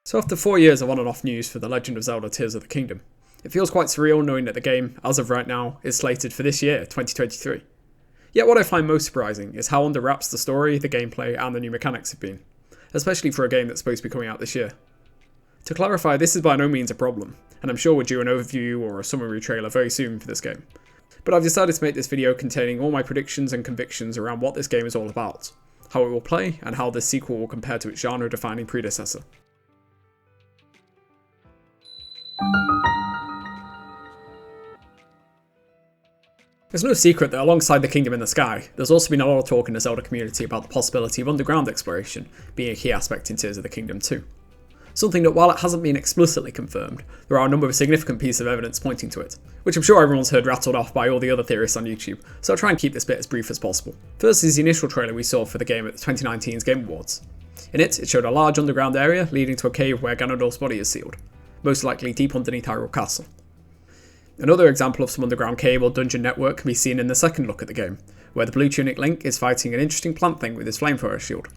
So after 4 years of on and off news for The Legend of Zelda Tears of the Kingdom, it feels quite surreal knowing that the game, as of right now, is slated for this year, 2023. Yet what I find most surprising is how under wraps the story, the gameplay, and the new mechanics have been, especially for a game that's supposed to be coming out this year. To clarify, this is by no means a problem, and I'm sure we'll do an overview or a summary trailer very soon for this game. But I've decided to make this video containing all my predictions and convictions around what this game is all about, how it will play, and how this sequel will compare to its genre-defining predecessor. It's no secret that alongside the Kingdom in the Sky, there's also been a lot of talk in the Zelda community about the possibility of underground exploration being a key aspect in Tears of the Kingdom too. Something that, while it hasn't been explicitly confirmed, there are a number of significant pieces of evidence pointing to it, which I'm sure everyone's heard rattled off by all the other theorists on YouTube, so I'll try and keep this bit as brief as possible. First is the initial trailer we saw for the game at the 2019's Game Awards. In it showed a large underground area leading to a cave where Ganondorf's body is sealed, most likely deep underneath HYRULE Castle. Another example of some underground cave or dungeon network can be seen in the second look at the game, where the blue tunic Link is fighting an interesting plant thing with his flamethrower shield.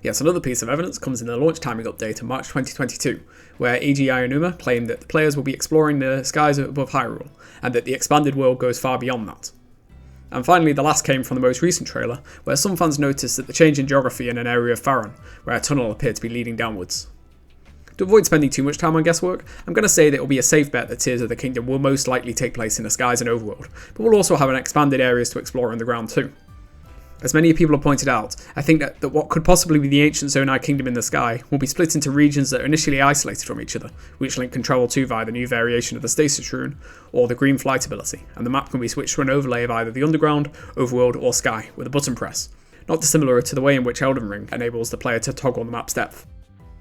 Yes, another piece of evidence comes in the launch timing update in March 2022, where Eiji Aonuma claimed that the players will be exploring the skies above Hyrule, and that the expanded world goes far beyond that. And finally, the last came from the most recent trailer, where some fans noticed that the change in geography in an area of Faron, where a tunnel appeared to be leading downwards. To avoid spending too much time on guesswork, I'm going to say that it will be a safe bet that Tears of the Kingdom will most likely take place in the skies and overworld, but will also have an expanded areas to explore underground too. As many people have pointed out, I think that what could possibly be the ancient Zonai Kingdom in the sky will be split into regions that are initially isolated from each other, which Link can travel to via the new variation of the Stasis Rune, or the Green Flight ability, and the map can be switched to an overlay of either the underground, overworld, or sky with a button press, not dissimilar to the way in which Elden Ring enables the player to toggle the map's depth.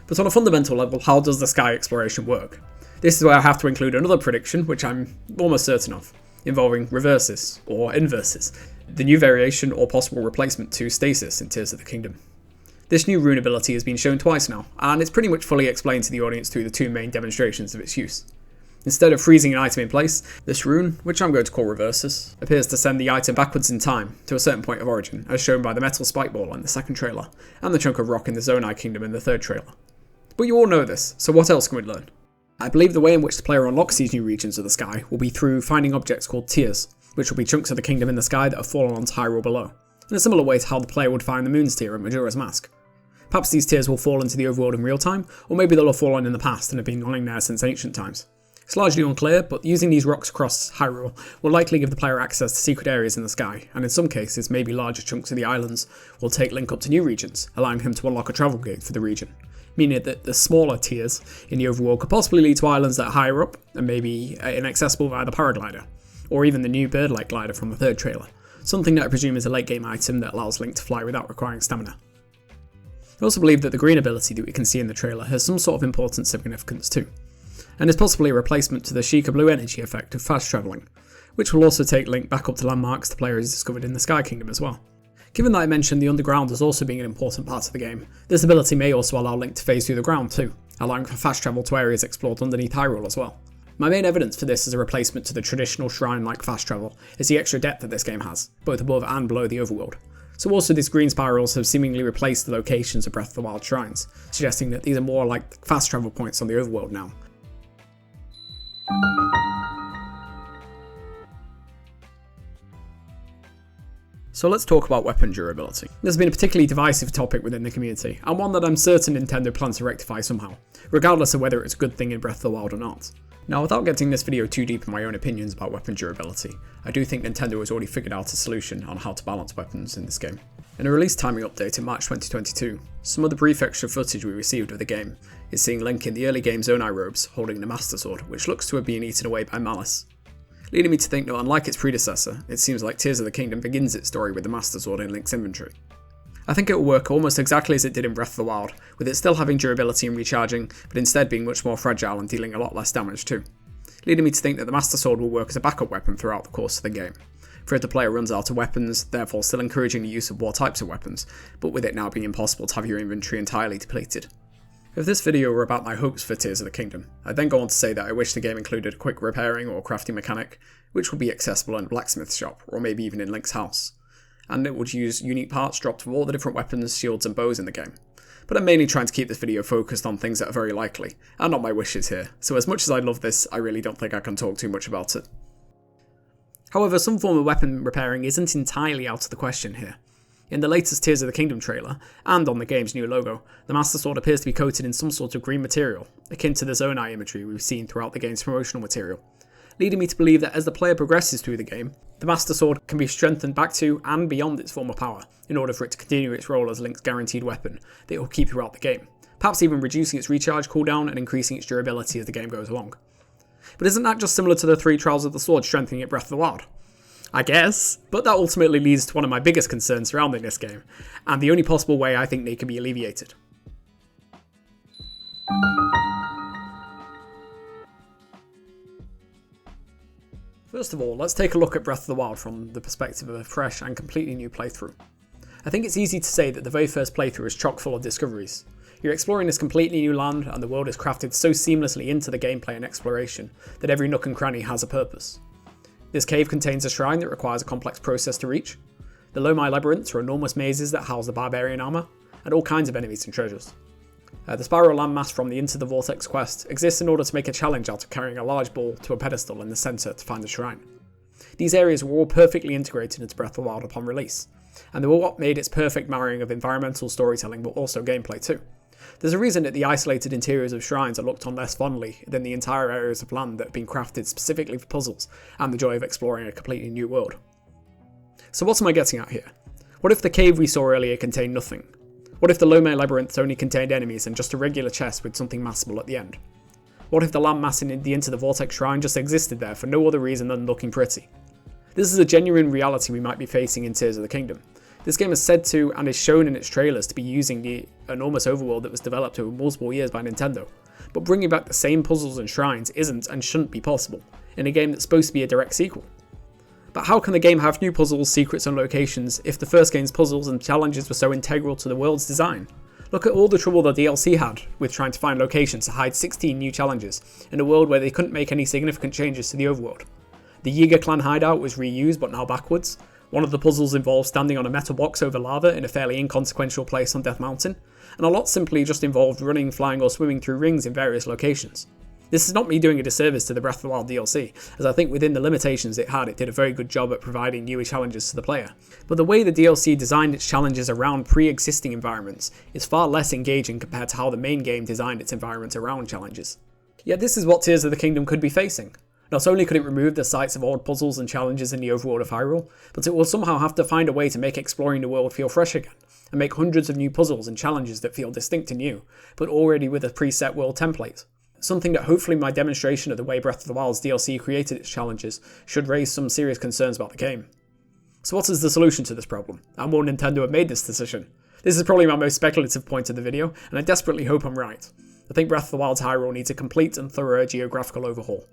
But on a fundamental level, how does the sky exploration work? This is where I have to include another prediction, which I'm almost certain of, involving reverses, or inverses, the new variation or possible replacement to Stasis in Tears of the Kingdom. This new rune ability has been shown twice now, and it's pretty much fully explained to the audience through the two main demonstrations of its use. Instead of freezing an item in place, this rune, which I'm going to call reverses, appears to send the item backwards in time to a certain point of origin, as shown by the metal spike ball in the second trailer, and the chunk of rock in the Zonai Kingdom in the third trailer. But you all know this, so what else can we learn? I believe the way in which the player unlocks these new regions of the sky will be through finding objects called tears, which will be chunks of the kingdom in the sky that have fallen onto Hyrule below, in a similar way to how the player would find the Moon's Tear in Majora's Mask. Perhaps these tears will fall into the overworld in real time, or maybe they'll have fallen in the past and have been lying there since ancient times. It's largely unclear, but using these rocks across Hyrule will likely give the player access to secret areas in the sky, and in some cases, maybe larger chunks of the islands will take Link up to new regions, allowing him to unlock a travel gate for the region, meaning that the smaller tiers in the overworld could possibly lead to islands that are higher up, and maybe inaccessible via the paraglider, or even the new bird-like glider from the third trailer, something that I presume is a late game item that allows Link to fly without requiring stamina. I also believe that the green ability that we can see in the trailer has some sort of important significance too, and is possibly a replacement to the Sheikah Blue energy effect of fast travelling, which will also take Link back up to landmarks the player has discovered in the Sky Kingdom as well. Given that I mentioned the underground as also being an important part of the game, this ability may also allow Link to phase through the ground too, allowing for fast travel to areas explored underneath Hyrule as well. My main evidence for this as a replacement to the traditional shrine-like fast travel is the extra depth that this game has, both above and below the overworld. So also these green spirals have seemingly replaced the locations of Breath of the Wild shrines, suggesting that these are more like fast travel points on the overworld now. So let's talk about weapon durability. This has been a particularly divisive topic within the community, and one that I'm certain Nintendo plans to rectify somehow, regardless of whether it's a good thing in Breath of the Wild or not. Now, without getting this video too deep in my own opinions about weapon durability, I do think Nintendo has already figured out a solution on how to balance weapons in this game. In a release timing update in March 2022, some of the brief extra footage we received of the game is seeing Link in the early game Zonai robes holding the Master Sword, which looks to have been eaten away by Malice, leading me to think that unlike its predecessor, it seems like Tears of the Kingdom begins its story with the Master Sword in Link's inventory. I think it will work almost exactly as it did in Breath of the Wild, with it still having durability and recharging, but instead being much more fragile and dealing a lot less damage too, leading me to think that the Master Sword will work as a backup weapon throughout the course of the game, for if the player runs out of weapons, therefore still encouraging the use of more types of weapons, but with it now being impossible to have your inventory entirely depleted. If this video were about my hopes for Tears of the Kingdom, I'd then go on to say that I wish the game included a quick repairing or crafting mechanic, which would be accessible in a blacksmith shop, or maybe even in Link's house. and it would use unique parts dropped from all the different weapons, shields and bows in the game. But I'm mainly trying to keep this video focused on things that are very likely, and not my wishes here, so as much as I love this, I really don't think I can talk too much about it. However, some form of weapon repairing isn't entirely out of the question here. In the latest Tears of the Kingdom trailer, and on the game's new logo, the Master Sword appears to be coated in some sort of green material, akin to the Zonai imagery we've seen throughout the game's promotional material, leading me to believe that as the player progresses through the game, the Master Sword can be strengthened back to and beyond its former power, in order for it to continue its role as Link's guaranteed weapon that it will keep throughout the game, perhaps even reducing its recharge cooldown and increasing its durability as the game goes along. But isn't that just similar to the 3 Trials of the Sword strengthening at Breath of the Wild? I guess, but that ultimately leads to one of my biggest concerns surrounding this game, and the only possible way I think they can be alleviated. First of all, let's take a look at Breath of the Wild from the perspective of a fresh and completely new playthrough. I think it's easy to say that the very first playthrough is chock full of discoveries. You're exploring this completely new land, and the world is crafted so seamlessly into the gameplay and exploration that every nook and cranny has a purpose. This cave contains a shrine that requires a complex process to reach. The Lomai labyrinths are enormous mazes that house the barbarian armour, and all kinds of enemies and treasures. The spiral landmass from the Into the Vortex quest exists in order to make a challenge out of carrying a large ball to a pedestal in the centre to find the shrine. These areas were all perfectly integrated into Breath of the Wild upon release, and they were what made its perfect marrying of environmental storytelling but also gameplay too. There's a reason that the isolated interiors of shrines are looked on less fondly than the entire areas of land that have been crafted specifically for puzzles and the joy of exploring a completely new world. So what am I getting at here? What if the cave we saw earlier contained nothing? What if the Lomai labyrinth only contained enemies and just a regular chest with something massable at the end? What if the landmass in the Into the Vortex shrine just existed there for no other reason than looking pretty? This is a genuine reality we might be facing in Tears of the Kingdom. This game is said to, and is shown in its trailers, to be using the enormous overworld that was developed over multiple years by Nintendo, but bringing back the same puzzles and shrines isn't and shouldn't be possible, in a game that's supposed to be a direct sequel. But how can the game have new puzzles, secrets and locations if the first game's puzzles and challenges were so integral to the world's design? Look at all the trouble the DLC had with trying to find locations to hide 16 new challenges in a world where they couldn't make any significant changes to the overworld. The Yiga clan hideout was reused but now backwards. One of the puzzles involved standing on a metal box over lava in a fairly inconsequential place on Death Mountain, and a lot simply just involved running, flying or swimming through rings in various locations. This is not me doing a disservice to the Breath of the Wild DLC, as I think within the limitations it had, it did a very good job at providing newer challenges to the player. But the way the DLC designed its challenges around pre-existing environments is far less engaging compared to how the main game designed its environments around challenges. Yet this is what Tears of the Kingdom could be facing. Not only could it remove the sites of old puzzles and challenges in the overworld of Hyrule, but it will somehow have to find a way to make exploring the world feel fresh again, and make hundreds of new puzzles and challenges that feel distinct and new, but already with a preset world template. Something that hopefully my demonstration of the way Breath of the Wild's DLC created its challenges should raise some serious concerns about the game. So what is the solution to this problem? And will Nintendo have made this decision? This is probably my most speculative point of the video, and I desperately hope I'm right. I think Breath of the Wild's Hyrule needs a complete and thorough geographical overhaul.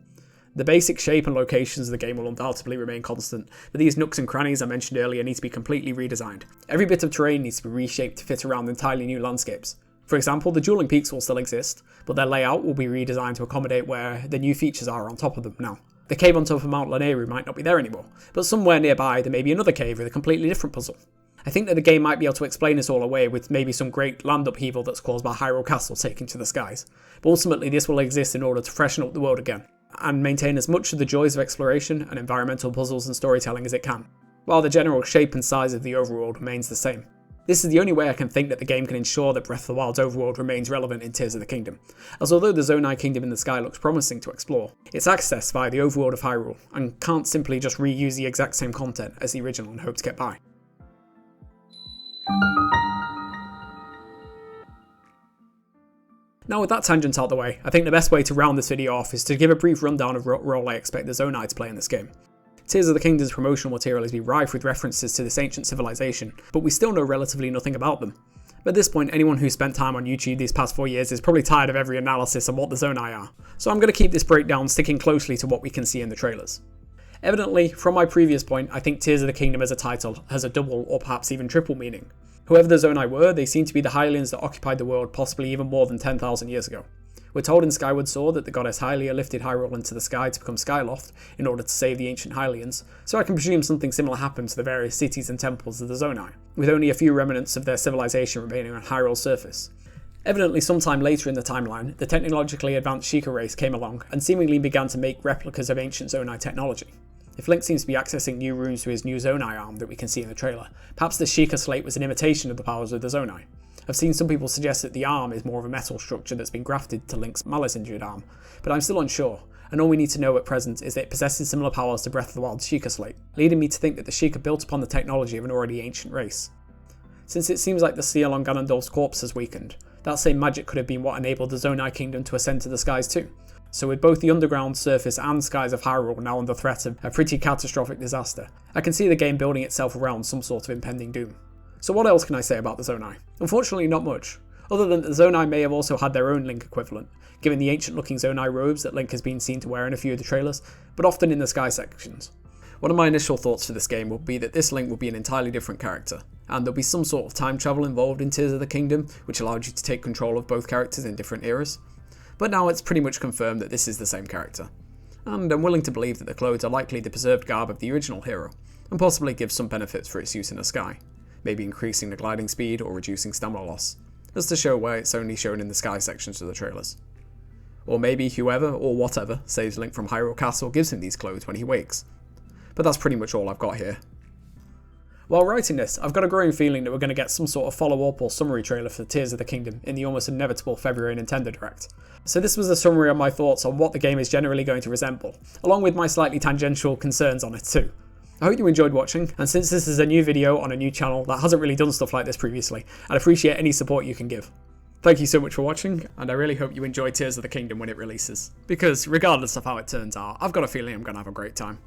The basic shape and locations of the game will undoubtedly remain constant, but these nooks and crannies I mentioned earlier need to be completely redesigned. Every bit of terrain needs to be reshaped to fit around entirely new landscapes. For example, the dueling peaks will still exist, but their layout will be redesigned to accommodate where the new features are on top of them now. The cave on top of Mount Lanayru might not be there anymore, but somewhere nearby there may be another cave with a completely different puzzle. I think that the game might be able to explain this all away with maybe some great land upheaval that's caused by Hyrule Castle taking to the skies, but ultimately this will exist in order to freshen up the world again, and maintain as much of the joys of exploration and environmental puzzles and storytelling as it can, while the general shape and size of the overworld remains the same. This is the only way I can think that the game can ensure that Breath of the Wild's overworld remains relevant in Tears of the Kingdom, as although the Zonai Kingdom in the sky looks promising to explore, it's accessed via the overworld of Hyrule, and can't simply just reuse the exact same content as the original and hope to get by. Now with that tangent out the way, I think the best way to round this video off is to give a brief rundown of what role I expect the Zonai to play in this game. Tears of the Kingdom's promotional material has been rife with references to this ancient civilization, but we still know relatively nothing about them. At this point, anyone who's spent time on YouTube these past 4 years is probably tired of every analysis on what the Zonai are, so I'm going to keep this breakdown sticking closely to what we can see in the trailers. Evidently, from my previous point, I think Tears of the Kingdom as a title has a double or perhaps even triple meaning. Whoever the Zonai were, they seem to be the Hylians that occupied the world possibly even more than 10,000 years ago. We're told in Skyward Sword that the goddess Hylia lifted Hyrule into the sky to become Skyloft in order to save the ancient Hylians, so I can presume something similar happened to the various cities and temples of the Zonai, with only a few remnants of their civilization remaining on Hyrule's surface. Evidently sometime later in the timeline, the technologically advanced Sheikah race came along and seemingly began to make replicas of ancient Zonai technology. If Link seems to be accessing new rooms through his new Zonai arm that we can see in the trailer, perhaps the Sheikah slate was an imitation of the powers of the Zonai. I've seen some people suggest that the arm is more of a metal structure that's been grafted to Link's malice-injured arm, but I'm still unsure, and all we need to know at present is that it possesses similar powers to Breath of the Wild's Sheikah slate, leading me to think that the Sheikah built upon the technology of an already ancient race. Since it seems like the seal on Ganondorf's corpse has weakened, that same magic could have been what enabled the Zonai Kingdom to ascend to the skies too. So with both the underground, surface and skies of Hyrule now under threat of a pretty catastrophic disaster, I can see the game building itself around some sort of impending doom. So what else can I say about the Zonai? Unfortunately not much, other than that the Zonai may have also had their own Link equivalent, given the ancient looking Zonai robes that Link has been seen to wear in a few of the trailers, but often in the sky sections. One of my initial thoughts for this game would be that this Link will be an entirely different character, and there'll be some sort of time travel involved in Tears of the Kingdom, which allowed you to take control of both characters in different eras. But now it's pretty much confirmed that this is the same character. And I'm willing to believe that the clothes are likely the preserved garb of the original hero, and possibly give some benefits for its use in the sky, maybe increasing the gliding speed or reducing stamina loss, as to show where it's only shown in the sky sections of the trailers. Or maybe whoever, or whatever, saves Link from Hyrule Castle gives him these clothes when he wakes. But that's pretty much all I've got here. While writing this, I've got a growing feeling that we're going to get some sort of follow-up or summary trailer for Tears of the Kingdom in the almost inevitable February Nintendo Direct. So this was a summary of my thoughts on what the game is generally going to resemble, along with my slightly tangential concerns on it too. I hope you enjoyed watching, and since this is a new video on a new channel that hasn't really done stuff like this previously, I'd appreciate any support you can give. Thank you so much for watching, and I really hope you enjoy Tears of the Kingdom when it releases, because regardless of how it turns out, I've got a feeling I'm going to have a great time.